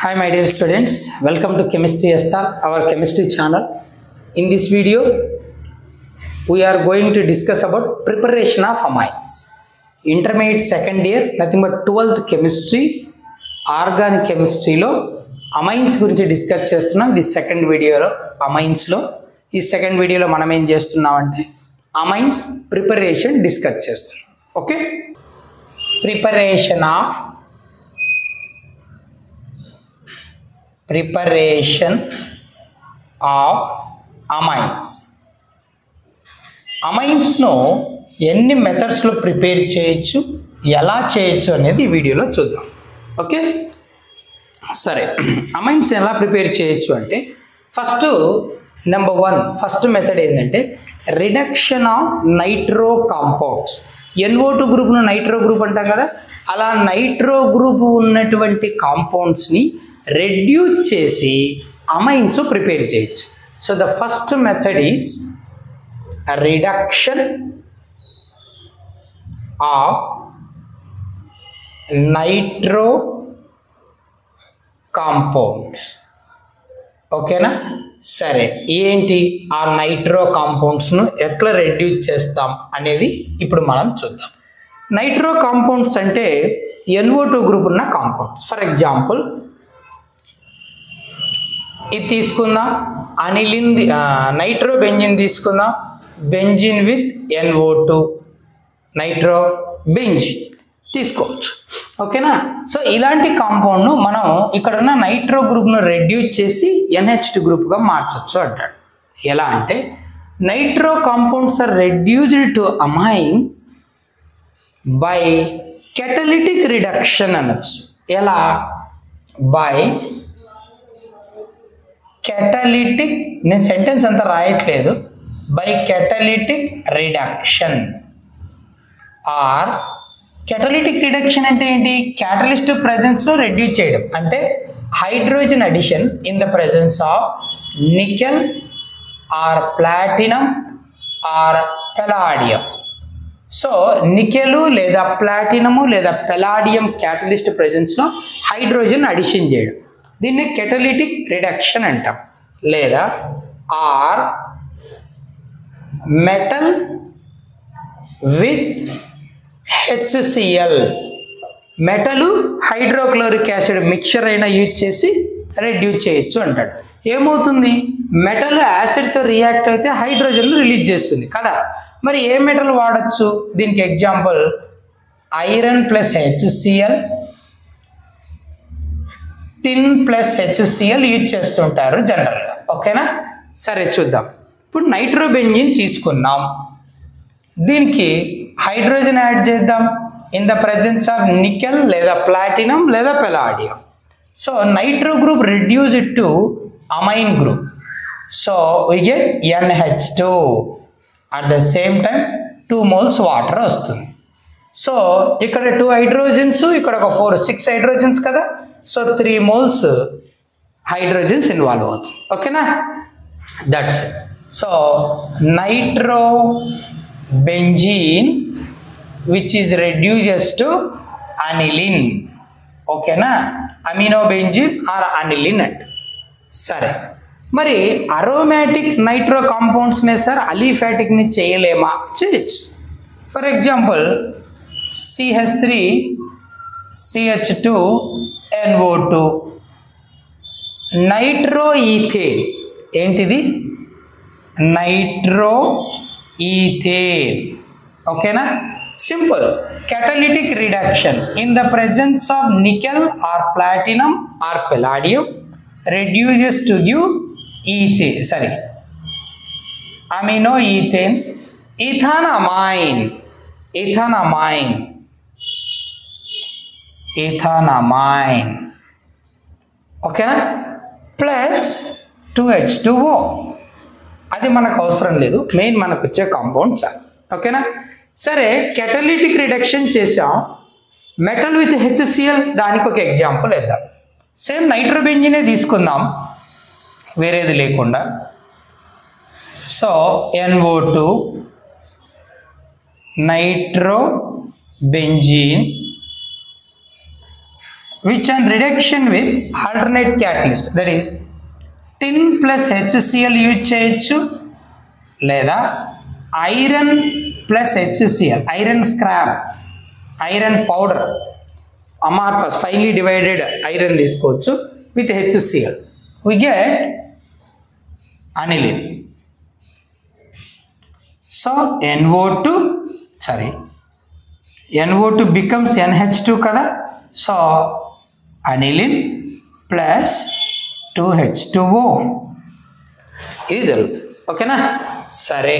Hi my dear students, welcome to Chemistry SR, our chemistry channel. In this video, we are going to discuss about preparation of amines. Intermediate second year, nothing but 12th chemistry, organic chemistry lo amines gurinchi discuss chestunnam. This second video lo amines lo ee second video lo manam em chestunnam ante amines preparation discuss chestunnam. Okay, preparation of amines. Amines no ఎన్ని methods లో prepare చేయొచ్చు, ఎలా చేయొచ్చు అనేది ఈ వీడియోలో చూద్దాం. Okay, సరే, అమైన్స్ ఎలా ప్రిపేర్ చేయొచ్చు అంటే ఫస్ట్ నెంబర్ 1 ఫస్ట్ మెథడ్ ఏంటంటే reduction of nitro compounds. NO2 గ్రూప్ను నైట్రో గ్రూప్ అంటాం కదా, అలా నైట్రో గ్రూప్ ఉన్నటువంటి కాంపౌండ్స్ని రెడ్యూస్ చేసి అమైన్స్ ప్రిపేర్ చేయొచ్చు. So the first method is reduction of nitro compounds. ఓకేనా? సరే, ఏంటి ఆ నైట్రో కాంపౌండ్స్ను ఎట్లా రెడ్యూస్ చేస్తాం అనేది ఇప్పుడు మనం చూద్దాం. నైట్రో కాంపౌండ్స్ అంటే NO2 గ్రూప్ ఉన్న కాంపౌండ్స్. ఫర్ ఎగ్జాంపుల్ ఇది తీసుకుందాం, అనిలిన్ నైట్రో బెంజిన్ తీసుకుందాం, benzene with NO2 nitro benzene తీసుకోవచ్చు. ఓకేనా? సో ఇలాంటి కాంపౌండ్ను మనం ఇక్కడ ఉన్న నైట్రో గ్రూప్ను రెడ్యూస్ చేసి NH2 గ్రూప్గా మార్చవచ్చు అంటాడు. ఎలా అంటే nitro compounds are reduced to amines by catalytic reduction అనొచ్చు. ఎలా? బై కెటలిటిక్, నేను సెంటెన్స్ అంతా రాయట్లేదు, by catalytic reduction. Or catalytic reduction అంటే ఏంటి? క్యాటలిస్ట్ ప్రెజెన్స్లో రెడ్యూస్ చేయడం, అంటే hydrogen addition in the presence of nickel or platinum or palladium. So nickel లేదా ప్లాటినము లేదా పెలాడియం క్యాటలిస్ట్ ప్రెజెన్స్లో హైడ్రోజన్ అడిషన్ చేయడం, దీన్ని కెటలిటిక్ రిడక్షన్ అంటాం. లేదా or metal with HCl, metal hydrochloric acid mixture అయినా యూజ్ చేసి రెడ్యూస్ చేయొచ్చు అంటాడు. ఏమవుతుంది? మెటల్ యాసిడ్తో రియాక్ట్ అయితే హైడ్రోజన్ రిలీజ్ చేస్తుంది కదా. మరి ఏ మెటల్ వాడచ్చు దీనికి? Example iron plus HCl, tin plus HCl use చేస్తుంటారు జనరల్గా. ఓకేనా? సరే, చూద్దాం. ఇప్పుడు నైట్రోబెంజిన్ తీసుకున్నాం, దీనికి హైడ్రోజన్ యాడ్ చేద్దాం in the presence of nickel లేదా ప్లాటినం లేదా palladium. So nitro group reduced to amine group. So we get NH2. At the same time 2 moles water వస్తుంది. సో ఇక్కడ 2 హైడ్రోజన్స్, ఇక్కడ ఒక 6 హైడ్రోజన్స్ కదా. సో 3 moles హైడ్రోజన్స్ ఇన్వాల్వ్ అవుతుంది. ఓకేనా? That's it. So nitro benzene which is reduces to aniline. ఓకేనా? Amino benzene or aniline అంటే. సరే, మరి అరోమాటిక్ నైట్రో కాంపౌండ్స్నే సార్ అలీఫాటిక్ని చేయలేమా? చేయొచ్చు. For example CH3 CH2 NO2 nitro ethane. ఏంటిది? Nitro ethane. ఓకేనా? Simple. catalytic reduction in the presence of nickel or platinum or palladium reduces to give amino ethane, ethanamine. ఓకేనా? Plus 2H2O. అది మనకు అవసరం లేదు, మెయిన్ మనకు వచ్చే కాంపౌండ్ చాలు. ఓకేనా? సరే, కెటలిటిక్ రిడక్షన్ చేసాం, మెటల్ విత్ HCl, దానికి ఒక ఎగ్జాంపుల్ వేద్దాం. సేమ్ నైట్రోబెంజినే తీసుకుందాం, వేరేది లేకుండా. So NO2 nitrobenzene which on reduction with alternate catalyst, that is tin plus HCl use చేయొచ్చు, లేదా iron plus HCl, iron scrap, iron powder, అమార్పస్ finely divided iron తీసుకోవచ్చు with HCl. we get aniline. So NO2 becomes NH2 కదా. So aniline plus 2H2O ఇది జరుగుతుంది. ఓకేనా? సరే,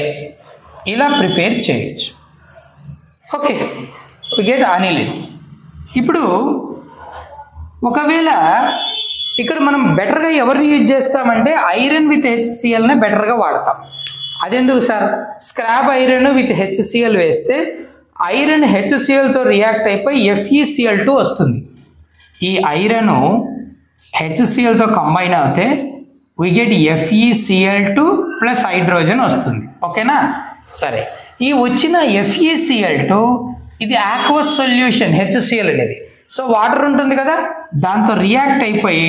ఇలా prepare చేయొచ్చు. Okay, we get aniline. ఇప్పుడు ఒకవేళ ఇక్కడ మనం బెటర్గా ఎవరిని యూజ్ చేస్తామంటే ఐరన్ విత్ HClనే బెటర్గా వాడతాం. అదెందుకు sir? Scrap iron with HCl వేస్తే ఐరన్ HClతో రియాక్ట్ అయిపోయి FeCl2 వస్తుంది. ఈ ఐరన్ HClతో కంబైన్ అవుతే we get FeCl2 plus hydrogen వస్తుంది. ఓకేనా? సరే, ఈ వచ్చిన FeCl2 ఇది ఆక్వస్ సొల్యూషన్ HCl అనేది. సో వాటర్ ఉంటుంది కదా, దాంతో రియాక్ట్ అయిపోయి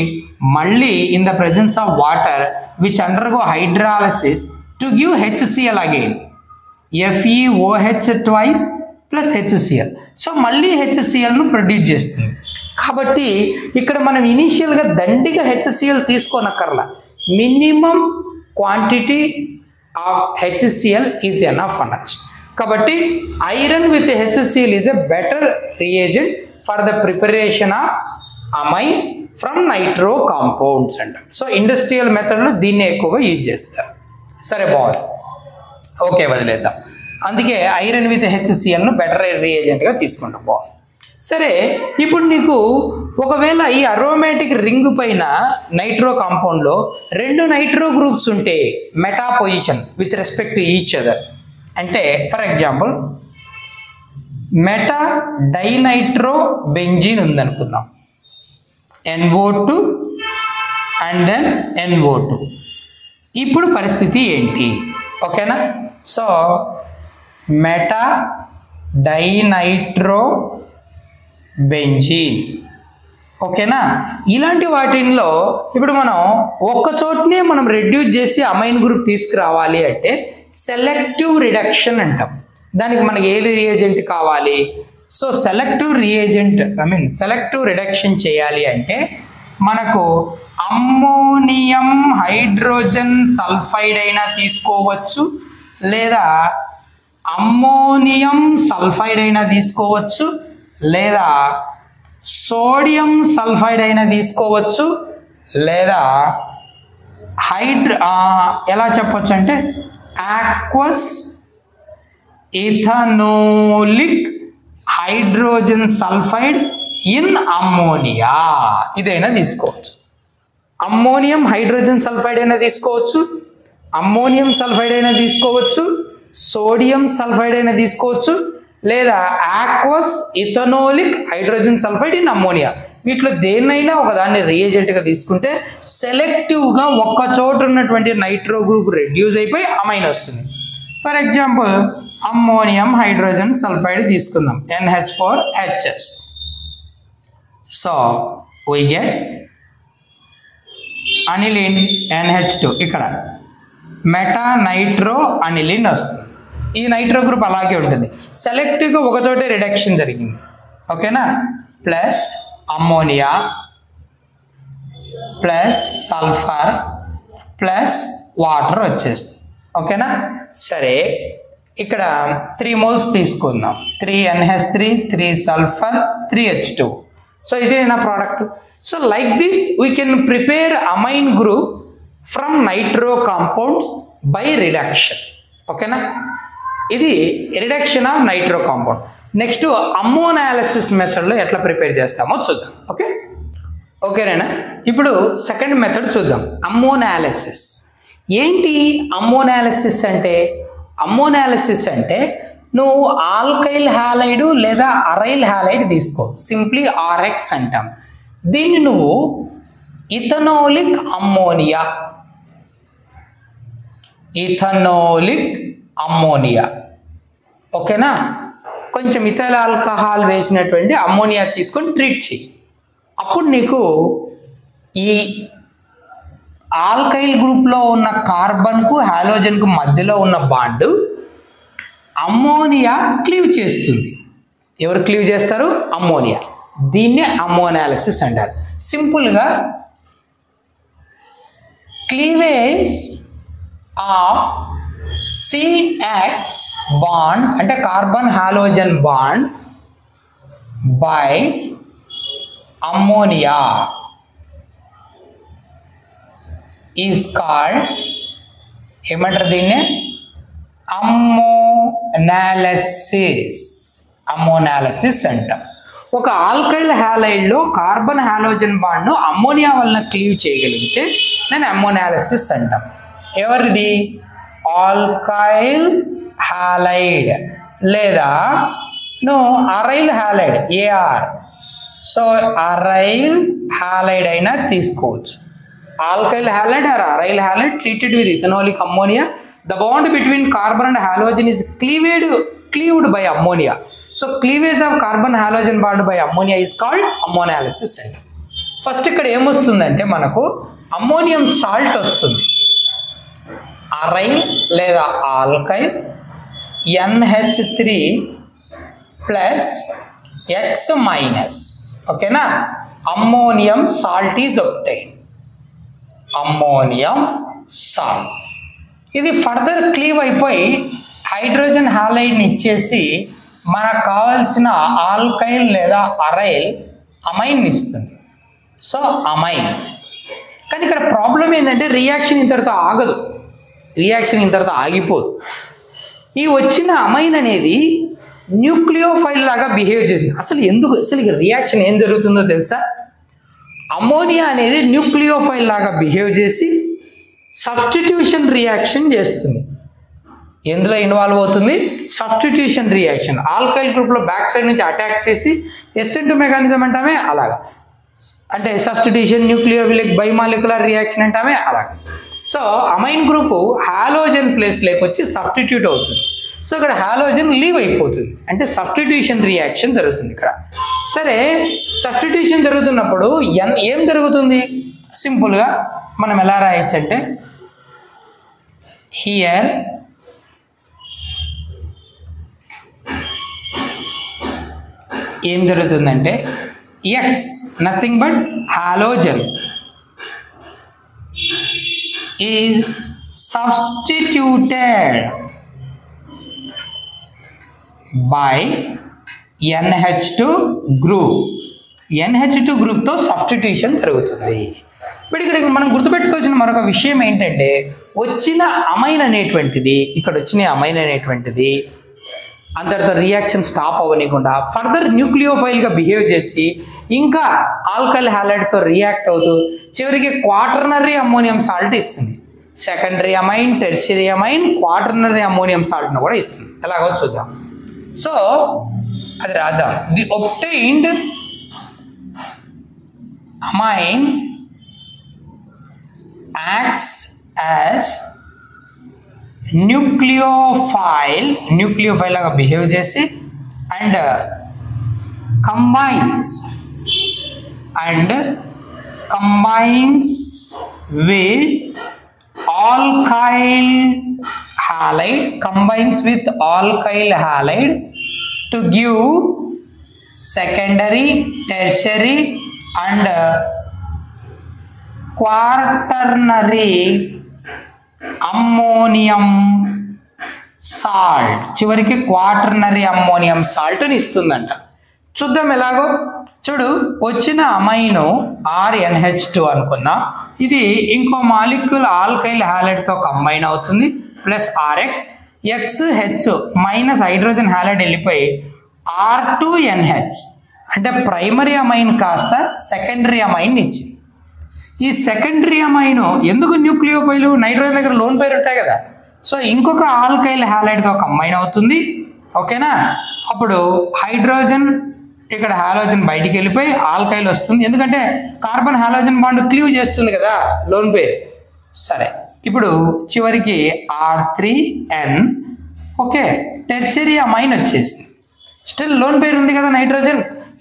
మళ్ళీ in the presence of water which undergo hydrolysis to give HCl again, FeOH twice plus HCl. So మళ్ళీ HClను ప్రొడ్యూస్ చేస్తుంది. కాబట్టి ఇక్కడ మనం ఇనీషియల్గా దండిగా HCl తీసుకోనక్కర్లా, minimum quantity of HCl is enough అనొచ్చు. కాబట్టి iron with HCl is a better reagent for the preparation of amines from nitro compounds అంటారు. సో ఇండస్ట్రియల్ మెథడ్లో దీన్ని ఎక్కువగా యూజ్ చేస్తారు. సరే, బాగుంది. ఓకే, వదిలేద్దాం. అందుకే ఐరన్ విత్ HClను బెటర్ రియేజెంట్గా తీసుకుంటాం. బాగుంది. సరే, ఇప్పుడు నీకు ఒకవేళ ఈ అరోమాటిక్ రింగ్ పైన నైట్రో కాంపౌండ్లో 2 నైట్రో గ్రూప్స్ ఉంటే meta position with respect to each other, అంటే for example meta dinitro benzene ఉందనుకుందాం, NO2 అండ్ దెన్ NO2. ఇప్పుడు పరిస్థితి ఏంటి? ఓకేనా? So meta dinitro benzene. ఓకేనా? ఇలాంటి వాటిల్లో ఇప్పుడు మనం ఒక్క చోటనే మనం రెడ్యూస్ చేసి అమైన్ గ్రూప్ తీసుకురావాలి అంటే సెలెక్టివ్ రిడక్షన్ అంటాం. దానికి మనకి ఏ రియేజెంట్ కావాలి? సో సెలెక్టివ్ రిడక్షన్ చేయాలి అంటే మనకు అమ్మోనియం హైడ్రోజన్ సల్ఫైడ్ అయినా తీసుకోవచ్చు, లేదా అమ్మోనియం సల్ఫైడ్ అయినా తీసుకోవచ్చు, లేదా సోడియం సల్ఫైడ్ అయినా తీసుకోవచ్చు, లేదా ఎలా చెప్పొచ్చు అంటే aqueous ethanolic hydrogen sulphide in ammonia ఇదైనా తీసుకోవచ్చు. అమ్మోనియం హైడ్రోజన్ సల్ఫైడ్ అయినా తీసుకోవచ్చు, అమ్మోనియం సల్ఫైడ్ అయినా తీసుకోవచ్చు, సోడియం సల్ఫైడ్ అయినా తీసుకోవచ్చు, లేదా aqueous ethanolic hydrogen sulphide in ammonia. వీటిలో దేన్నైనా ఒకదాన్ని రియేజెంట్గా తీసుకుంటే సెలెక్టివ్గా ఒక్క చోట ఉన్నటువంటి నైట్రో గ్రూప్ రెడ్యూస్ అయిపోయి అమైన్ వస్తుంది. For example ammonium hydrogen sulphide తీసుకుందాం, NH4HS. So we get aniline NH2. ఇక్కడ మెటా నైట్రో అనిలిన్ వస్తుంది. ఈ నైట్రో గ్రూప్ అలాగే ఉంటుంది, సెలెక్టివ్గా ఒకచోటే రిడక్షన్ జరిగింది. ఓకేనా? Plus ammonia plus sulphur plus water వచ్చేస్తుంది. ఓకేనా? సరే, ఇక్కడ 3 moles తీసుకుందాం, 3 NH3, 3 సల్ఫర్, 3 H2. సో ఇదే నా product. So like this we can prepare amine group from nitro compounds by reduction. ఓకేనా? ఇది reduction of nitro compound. Next ammonolysis మెథడ్లో ఎట్లా ప్రిపేర్ చేస్తామో చూద్దాం. ఓకేనా? ఇప్పుడు సెకండ్ మెథడ్ చూద్దాం, అమ్మోనాలిసిస్. ఏంటి అమ్మోనాలిసిస్ అంటే? అమ్మోనాలిసిస్ అంటే నువ్వు ఆల్కైల్ హ్యాలైడ్ లేదా అరైల్ హ్యాలైడ్ తీసుకో, సింప్లీ RX అంటాం. దీన్ని నువ్వు ఇథనోలిక్ అమ్మోనియా, ఓకేనా, కొంచెం ఇథైల్ ఆల్కహాల్ వేసినటువంటి అమ్మోనియా తీసుకొని ట్రీట్ చేయి. అప్పుడు నీకు ఈ ఆల్కైల్ గ్రూప్లో ఉన్న కార్బన్కు హాలోజన్కు మధ్యలో ఉన్న బాండ్ అమ్మోనియా క్లీవ్ చేస్తుంది. ఎవరు క్లీవ్ చేస్తారు? అమ్మోనియా. దీన్నే అమ్మోనాలిసిస్ అంటారు. సింపుల్గా క్లీవేజ్ ఆఫ్ CX బాండ్ అంటే carbon halogen bond by ammonia is called ఏమంటారు? దీన్ని అమ్మోనాలిసిస్ అంటాం. ఒక ఆల్కైల్ హ్యాలైడ్లో కార్బన్ హాలోజన్ బాండ్ను అమ్మోనియా వలన క్లీవ్ చేయగలిగితే నేను అమ్మోనాలిసిస్ అంటాం. ఎవరిది? ఆల్కైల్ హ్యాలైడ్ లేదా aryl halide AR. So aryl halide అయినా తీసుకోవచ్చు. Alkyl halide or aryl halide treated with ethanolic ammonia, the bond between carbon and halogen is cleaved by ammonia. So cleavage of carbon halogen bond by ammonia is called ammonalysis. First ఇక్కడ ఏమొస్తుందంటే మనకు ammonium salt వస్తుంది. Aryl లేదా alkyl NH3 plus X minus. ఓకేనా? Ammonium salt is obtained. Ammonium salt ఇది further cleave అయిపోయి hydrogen హాలైడ్ని ఇచ్చేసి మనకు కావాల్సిన ఆల్కైల్ లేదా అరైల్ అమైన్ ఇస్తుంది. So amine. కానీ ఇక్కడ ప్రాబ్లం ఏంటంటే రియాక్షన్ ఇంతటితో ఆగదు, రియాక్షన్ ఇంతటితో ఆగిపోదు. ఈ వచ్చిన అమైన్ అనేది న్యూక్లియోఫైల్ లాగా బిహేవ్ చేస్తుంది. అసలు రియాక్షన్ ఏం జరుగుతుందో తెలుసా? అమ్మోనియా అనేది న్యూక్లియోఫైల్ లాగా బిహేవ్ చేసి సబ్స్టిట్యూషన్ రియాక్షన్ చేస్తుంది. ఎందులో ఇన్వాల్వ్ అవుతుంది? Substitution reaction. ఆల్కైల్ గ్రూప్లో బ్యాక్ సైడ్ నుంచి అటాక్ చేసి S2 మెకానిజం అంటామే అలాగా, అంటే సబ్స్టిట్యూషన్ న్యూక్లియోఫిలిక్ బైమాలిక్యులర్ రియాక్షన్ అంటామే అలాగా. So amine group halogen place లేకొచ్చి సబ్స్టిట్యూట్ అవుతుంది. సో ఇక్కడ హాలోజన్ లీవ్ అయిపోతుంది, అంటే సబ్స్టిట్యూషన్ రియాక్షన్ జరుగుతుంది ఇక్కడ. సరే, సబ్స్టిట్యూషన్ జరుగుతున్నప్పుడు ఏం జరుగుతుంది? సింపుల్గా మనం ఎలా రాయొచ్చు అంటే హియర్ ఏం జరుగుతుందంటే X nothing but halogen is substituted by NH2 group. NH2 గ్రూప్తో సబ్స్టిట్యూషన్ జరుగుతుంది. ఇప్పుడు ఇక్కడ మనం గుర్తుపెట్టుకోవాల్సిన మరొక విషయం ఏంటంటే వచ్చిన అమైన్ అనేటువంటిది, ఇక్కడ వచ్చిన అమైన్ అనేటువంటిది అందరితో రియాక్షన్ స్టాప్ అవ్వనీయకుండా ఫర్దర్ న్యూక్లియోఫైల్గా బిహేవ్ చేసి ఇంకా ఆల్కైల్ హ్యాలైడ్తో రియాక్ట్ అవుతూ చివరికి క్వాటర్నరీ అమ్మోనియం సాల్ట్ ఇస్తుంది. Secondary amine, tertiary amine, quaternary ammonium సాల్ట్ను కూడా ఇస్తుంది. ఎలాగో చూద్దాం. సో అది రాద్దాం. The obtained amine acts as nucleophile లాగా బిహేవ్ చేసి and combines with alkyl halide to give secondary, tertiary and quaternary ammonium salt. చివరికి క్వాటర్నరీ అమ్మోనియం సాల్ట్ని ఇస్తుందంట. చూద్దాం ఎలాగో. చూడు, వచ్చిన అమైను RNH2 అనుకున్నా, ఇది ఇంకో మాలిక్యూల్ ఆల్కైల్ హ్యాలైడ్తో కంబైన్ అవుతుంది plus RX, XH minus hydrogen halide వెళ్ళిపోయి R2NH అంటే ప్రైమరీ అమైన్ కాస్త సెకండరీ అమైన్ ఇచ్చింది. ఈ సెకండరీ అమైన్ ఎందుకు న్యూక్లియోఫైల్ నైట్రోజన్ దగ్గర లోన్ పేరు ఉంటాయి కదా, సో ఇంకొక ఆల్కైల్ హ్యాలైడ్తో కంబైన్ అవుతుంది. ఓకేనా? అప్పుడు హైడ్రోజన్ ఇక్కడ హాలోజన్ బయటికి వెళ్ళిపోయి ఆల్కైల్ వస్తుంది, ఎందుకంటే కార్బన్ హాలోజన్ బాండ్ క్లీవ్ చేస్తుంది కదా లోన్ పేరు. సరే, ఇప్పుడు చివరికి R3N ఓకే టెర్షియరీ అమైన్ వచ్చేసింది. స్టిల్ లోన్ పేరు ఉంది కదా నైట్రోజన్,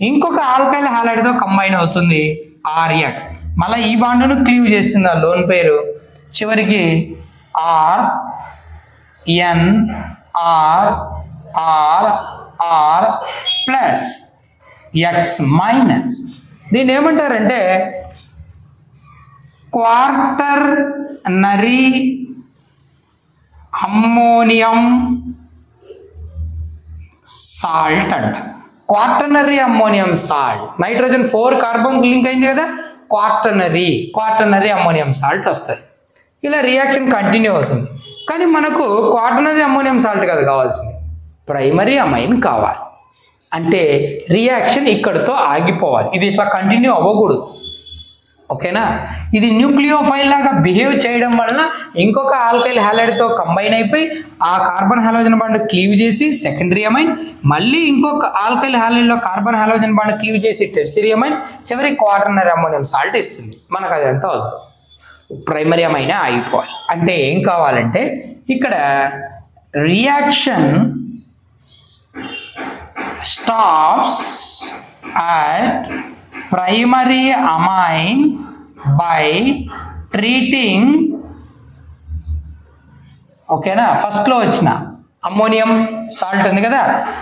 ఇంకొక ఆల్కైల్ హాలైడ్తో కంబైన్ అవుతుంది RX. మళ్ళీ ఈ బాండును క్లీవ్ చేస్తుంది ఆ లోన్ పేరు, చివరికి RNR ప్లస్ X మైనస్. దీన్ని ఏమంటారంటే క్వార్టర్నరీ అమ్మోనియం సాల్ట్ అంట. Quaternary ammonium salt, nitrogen 4 carbon link అయింది కదా, క్వార్టర్నరీ అమ్మోనియం సాల్ట్ వస్తుంది. ఇలా రియాక్షన్ కంటిన్యూ అవుతుంది. కానీ మనకు క్వార్టర్నరీ అమ్మోనియం సాల్ట్ కదా కావాల్సింది, ప్రైమరీ అమైన్ కావాలి. అంటే రియాక్షన్ ఇక్కడితో ఆగిపోవాలి, ఇది ఇట్లా కంటిన్యూ అవ్వకూడదు. ఓకేనా? ఇది న్యూక్లియోఫైల్ లాగా బిహేవ్ చేయడం వలన ఇంకొక ఆల్కైల్ హాలైడ్తో కంబైన్ అయిపోయి ఆ కార్బన్ హాలోజన్ బాండ్ క్లీవ్ చేసి సెకండరీ అమైన్, మళ్ళీ ఇంకొక ఆల్కైల్ హాలైడ్లో కార్బన్ హాలోజన్ బాండ్ క్లీవ్ చేసి టెర్షియరీ అమైన్, చివరి క్వార్టర్నరీ అమ్మోనియం సాల్ట్ ఇస్తుంది. మనకు అదంతా వద్దు, ప్రైమరీ అమైనే ఆగిపోవాలి. అంటే ఏం కావాలంటే ఇక్కడ reaction stops at primary amine by treating, ఓకేనా, ఫస్ట్లో వచ్చిన అమ్మోనియం సాల్ట్ ఉంది కదా,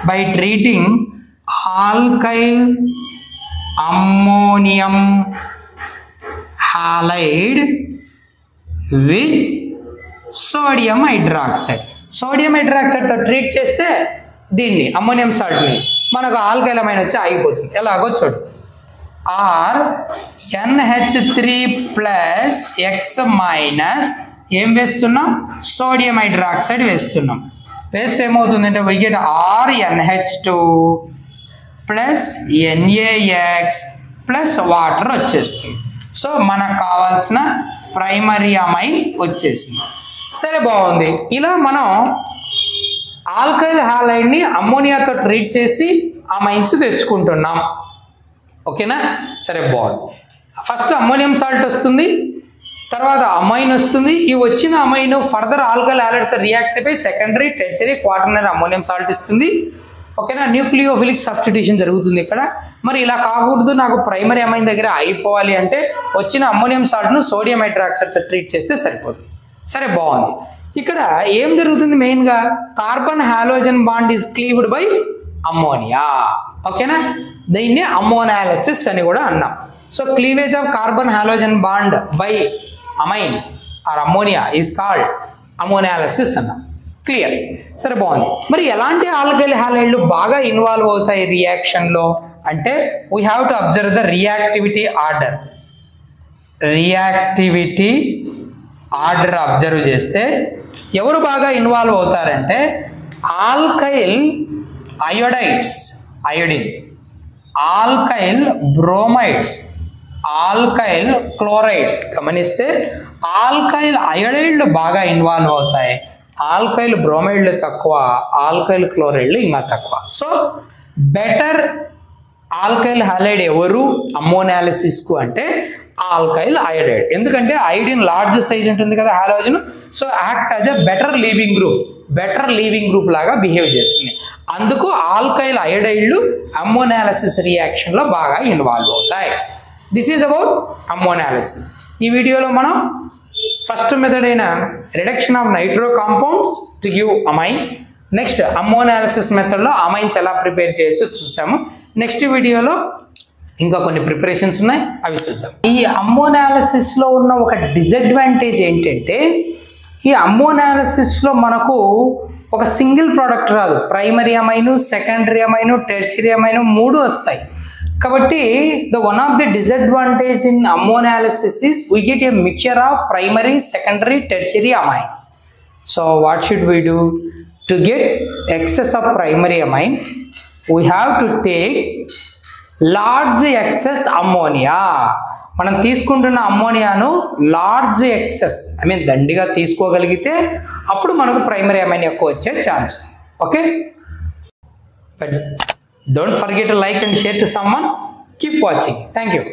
by treating alkyl ammonium halide with sodium hydroxide. Sodium హైడ్రాక్సైడ్తో ట్రీట్ చేస్తే దీన్ని అమ్మోనియం సాల్ట్ని మనకు ఆల్కైల్ అమైన్ వచ్చి ఆగిపోతుంది. ఎలాగో చూడు, RNH3 ప్లస్ X మైనస్ ఏం వేస్తున్నాం, సోడియం హైడ్రాక్సైడ్ వేస్తున్నాం. వేస్తే ఏమవుతుందంటే we get RNH2 plus NaX plus water వచ్చేస్తుంది. సో మనకు కావాల్సిన ప్రైమరీ అమైన్ వచ్చేసింది. సరే, బాగుంది. ఇలా మనం ఆల్కైల్ హాలైడ్ని అమ్మోనియాతో ట్రీట్ చేసి అమైన్స్ తెచ్చుకుంటున్నాం. ఓకేనా? సరే, బాగుంది. ఫస్ట్ అమ్మోనియం సాల్ట్ వస్తుంది, తర్వాత అమైన్ వస్తుంది. ఈ వచ్చిన అమైన్ ఫర్దర్ ఆల్కైల్ హాలైడ్తో రియాక్ట్ అయిపోయి secondary, tertiary, quaternary ammonium salt ఇస్తుంది. ఓకేనా? న్యూక్లియోఫిలిక్ సబ్స్టిట్యూషన్ జరుగుతుంది ఇక్కడ. మరి ఇలా కాకూడదు, నాకు ప్రైమరీ అమైన్ దగ్గర అయిపోవాలి అంటే వచ్చిన అమ్మోనియం సాల్ట్ను సోడియం హైడ్రాక్సైడ్తో ట్రీట్ చేస్తే సరిపోతుంది. సరే, బాగుంది. ఇక్కడ ఏం జరుగుతుంది, మెయిన్గా carbon halogen bond is cleaved by ammonia. ఓకేనా? దీన్ని అమ్మోనాలిసిస్ అని కూడా అన్నాం. So cleavage of carbon halogen bond by amine or ammonia is called ammonolysis అన్నాం. క్లియర్? సరే, బాగుంది. మరి ఎలాంటి ఆల్కైల్ హాలైడ్లు బాగా ఇన్వాల్వ్ అవుతాయి రియాక్షన్లో అంటే we have to observe the reactivity order. Reactivity order observe చేస్తే ఎవరు బాగా ఇన్వాల్వ్ అవుతారంటే alkyl iodides, iodine, alkyl bromides, alkyl chlorides. గమనిస్తే ఆల్కైల్ అయోడైడ్లు బాగా ఇన్వాల్వ్ అవుతాయి, ఆల్కైల్ బ్రోమైడ్లు తక్కువ, ఆల్కైల్ క్లోరైడ్లు ఇంకా తక్కువ. సో బెటర్ ఆల్కైల్ హాలైడ్ ఎవరు అమ్మోనాలిసిస్కు అంటే ఆల్కైల్ అయోడైడ్. ఎందుకంటే ఐడిన్ లార్జ్ సైజ్ ఉంటుంది కదా halogen, so act as a better leaving group లాగా బిహేవ్ చేస్తుంది. అందుకు ఆల్కైల్ అయోడైడ్లు అమ్మోనాలిసిస్ రియాక్షన్లో బాగా ఇన్వాల్వ్ అవుతాయి. This is about ammonolysis. ఈ వీడియోలో మనం ఫస్ట్ మెథడ్ అయిన reduction of nitro compounds to give amine, next ammonolysis మెథడ్లో అమైన్స్ ఎలా ప్రిపేర్ చేయొచ్చో చూసాము. నెక్స్ట్ వీడియోలో ఇంకా కొన్ని ప్రిపరేషన్స్ ఉన్నాయి, అవి చూద్దాం. ఈ అమ్మోనాలిసిస్లో ఉన్న ఒక డిసడ్వాంటేజ్ ఏంటంటే ఈ అమ్మోనాలిసిస్లో మనకు ఒక సింగిల్ ప్రోడక్ట్ రాదు, primary amine, secondary amine, tertiary amine 3 వస్తాయి. కాబట్టి one of the disadvantage in ammonolysis is we get a mixture of primary, secondary, tertiary amines. So what should we do to get excess of primary amine? We have to take large excess ammonia. మనం తీసుకుంటున్న అమ్మోనియాను large excess దండిగా తీసుకోగలిగితే అప్పుడు మనకు primary amine ఎక్కువ వచ్చే chance. Okay, but don't forget to like and share to someone. Keep watching. Thank you.